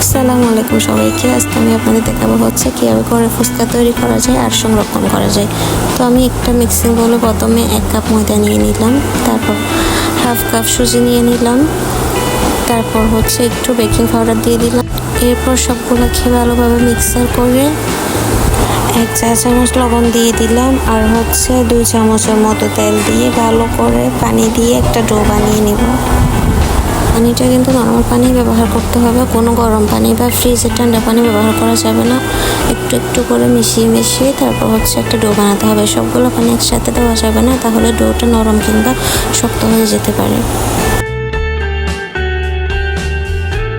আসসালামু আলাইকুম সবাইকে। আজকে আমি আপনাদের দেখাবো হচ্ছে কীভাবে করে ফুচকা তৈরি করা যায় আর সংরক্ষণ করা যায়। তো আমি একটা মিক্সিং বলে প্রথমে 1 কাপ ময়দা নিয়ে নিলাম, তারপর হাফ কাপ সুজি নিয়ে নিলাম, তারপর হচ্ছে একটু বেকিং পাউডার দিয়ে দিলাম। এরপর সবগুলোকে ভালোভাবে মিক্সার করে 1 চা চামচ লবণ দিয়ে দিলাম আর হচ্ছে 2 চামচের মতো তেল দিয়ে ভালো করে পানি দিয়ে একটা ডো বানিয়ে নিব। পানিটা কিন্তু নরমাল পানি ব্যবহার করতে হবে, কোনো গরম পানি বা ফ্রিজের ঠান্ডা পানি ব্যবহার করা যাবে না। একটু একটু করে মিশিয়ে তারপর হচ্ছে একটা ডো বানাতে হবে। সবগুলো পানি একসাথে দেওয়া যাবে না, তাহলে ডোটা নরম কিংবা শক্ত হয়ে যেতে পারে।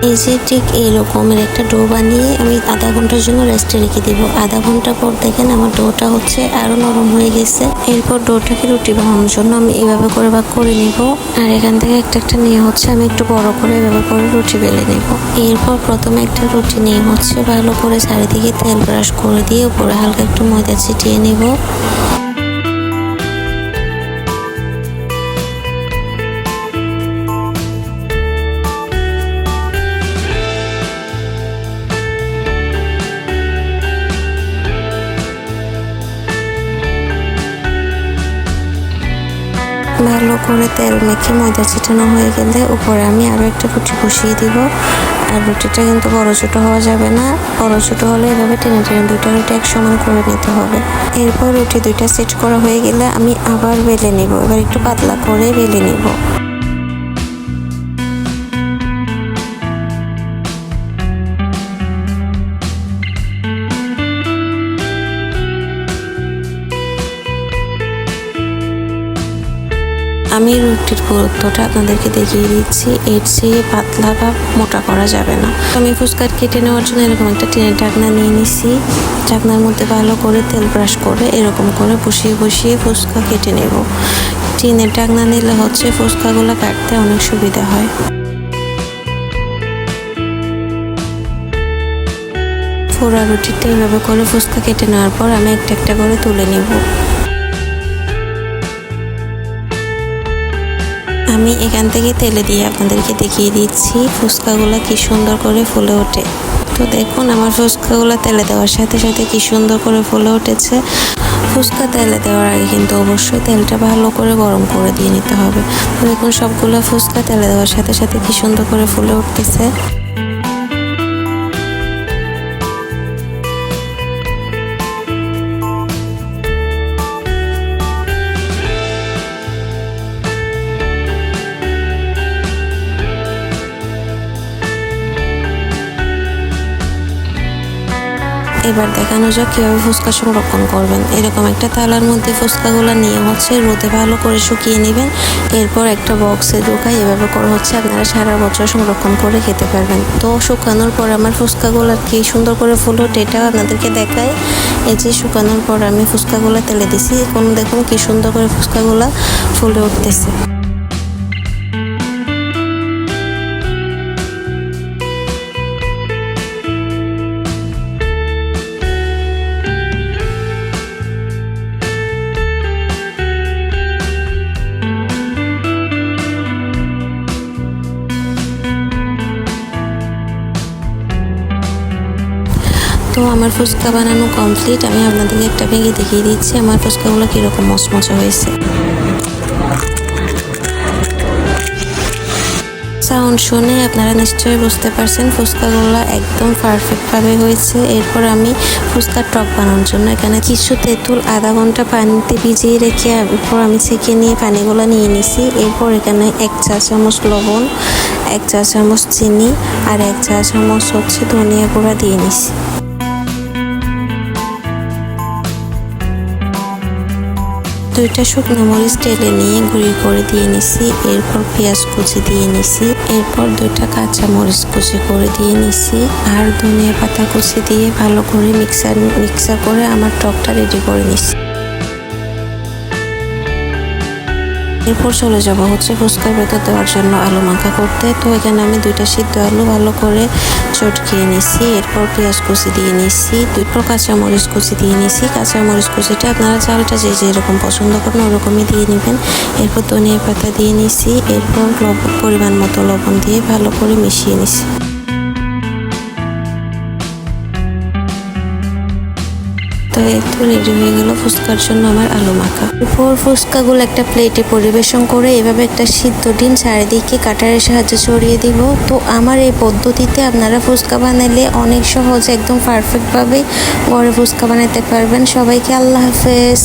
এই যে ঠিক এই রকমের একটা ডো বানিয়ে আমি আধা ঘন্টার জন্য রেস্টে রেখে দিব। আধা ঘন্টা পর দেখেন আমার ডোটা হচ্ছে আরো নরম হয়ে গেছে। এরপর ডোটাকে রুটি বানানোর জন্য আমি এভাবে করে ভাগ করে নিব, আর এখান থেকে একটা একটা নিয়ে হচ্ছে আমি একটু বড় করে এভাবে করে রুটি বেলে নেব। এরপর প্রথমে একটা রুটি নিয়ে হচ্ছে ভালো করে চারিদিকে তেল ব্রাশ করে দিয়ে উপরে হালকা একটু ময়দা ছিটিয়ে নেব। ভালো করে তেল মেখে ময়দা ছিটানো হয়ে গেলে উপরে আমি আরও একটা রুটি বসিয়ে দিব। আর রুটিটা কিন্তু বড় ছোটো হওয়া যাবে না, বড় ছোটো হলে এভাবে টেনে টেনে দুইটা রুটি এক সমান করে নিতে হবে। এরপর রুটি দুইটা সেট করা হয়ে গেলে আমি আবার বেলে নিব। এবার একটু পাতলা করে বেলে নিব। আমি রুটির পুরুত্বটা আপনাদেরকে দেখিয়ে দিচ্ছি, এর চেয়ে পাতলা বা মোটা করা যাবে না। আমি ফুচকা কেটে নেওয়ার জন্য এরকম একটা টিনের ঢাকনা নিয়ে নিছি। ঢাকনার মধ্যে ভালো করে তেল ব্রাশ করে এরকম করে বসিয়ে ফুচকা কেটে নেব। টিনের ঢাকনা নিলে হচ্ছে ফুচকাগুলো কাটতে অনেক সুবিধা হয়। পুরা রুটিটা এভাবে করে ফুচকা কেটে নেওয়ার পর আমি একটা একটা করে তুলে নেব। আমি এখান থেকে তেলে দিয়ে আপনাদেরকে দেখিয়ে দিচ্ছি ফুচকাগুলো কি সুন্দর করে ফুলে ওঠে। তো দেখুন আমার ফুচকাগুলো তেলে দেওয়ার সাথে সাথে কি সুন্দর করে ফুলে উঠেছে। ফুচকা তেলে দেওয়ার আগে কিন্তু অবশ্যই তেলটা ভালো করে গরম করে দিয়ে নিতে হবে। তো দেখুন সবগুলো ফুচকা তেলে দেওয়ার সাথে সাথে কি সুন্দর করে ফুলে উঠতেছে। এবার দেখানো যাক কীভাবে ফুচকা সংরক্ষণ করবেন। এরকম একটা থালার মধ্যে ফুচকাগুলো নিয়ে হচ্ছে রোদে ভালো করে শুকিয়ে নেবেন। এরপর একটা বক্সে ঢোকাই এভাবে করে হচ্ছে আপনারা সারা বছর সংরক্ষণ করে খেতে পারবেন। তো শুকানোর পর আমার ফুচকাগুলো কি সুন্দর করে ফুলো এটাও আপনাদেরকে দেখায়। এই যে শুকানোর পর আমি ফুচকাগুলো তেলে দিছি, এখন দেখুন কি সুন্দর করে ফুচকাগুলো ফুলে উঠতেছে। তো আমার ফুচকা বানানো কমপ্লিট। আমি আপনাদেরকে একটা ভেঙে দেখিয়ে দিচ্ছি আমার ফুচকাগুলো কীরকম মচমচে হয়েছে। সাউন্ড শুনে আপনারা নিশ্চয়ই বুঝতে পারছেন ফুচকাগুলো একদম পারফেক্টভাবে হয়েছে। এরপর আমি ফুচকার টক বানানোর জন্য এখানে কিছু তেঁতুল আধা ঘন্টা পানিতে ভিজিয়ে রেখে এরপর আমি ছেঁকে নিয়ে পানিগুলো নিয়ে নিছি। এরপর এখানে 1 চা চামচ লবণ, 1 চা চামচ চিনি আর 1 চা চামচ হচ্ছে ধনিয়া গুঁড়া দিয়ে নিছি। দুইটা শুকনো মরিচ টেলে নিয়ে গুঁড়ি করে দিয়ে নিছি। এরপর পেঁয়াজ কুচি দিয়ে নিছি। এরপর 2টা কাঁচা মরিচ কুচি করে দিয়ে নিছি আর ধনিয়া পাতা কুচি দিয়ে ভালো করে মিক্সার করে আমার টকটা রেডি করে নিছি। এরপর চলে যাব হচ্ছে ফুচকার ভেতর দেওয়ার জন্য আলু মাখা করতে। তো এখানে আমি 2টা সিদ্ধ আলু ভালো করে চটকিয়ে নিছি। এরপর পেঁয়াজ কুচি দিয়ে নিছি, 2 কাঁচামরিচ কুচি দিয়ে নিছি। কাঁচামরিচ কুচিটা আপনারা চালটা যে যেরকম পছন্দ করেন ওরকমই দিয়ে নেবেন। এরপর ধনিয়া পাতা দিয়ে নিছি। এরপর পরিমাণ মতো লবণ দিয়ে ভালো করে মিশিয়ে নিছি। তো এই তো রেডি হয়ে গেল ফুচকার জন্য আমার আলু মাখা। এরপর ফুচকাগুলো একটা প্লেটে পরিবেশন করে এভাবে একটা সিদ্ধ ডিম চারিদিকে কাটারের সাহায্যে ছড়িয়ে দিব। তো আমার এই পদ্ধতিতে আপনারা ফুচকা বানালে অনেক সহজ একদম পারফেক্টভাবে ঘরে ফুচকা বানাতে পারবেন। সবাইকে আল্লাহ হাফেজ।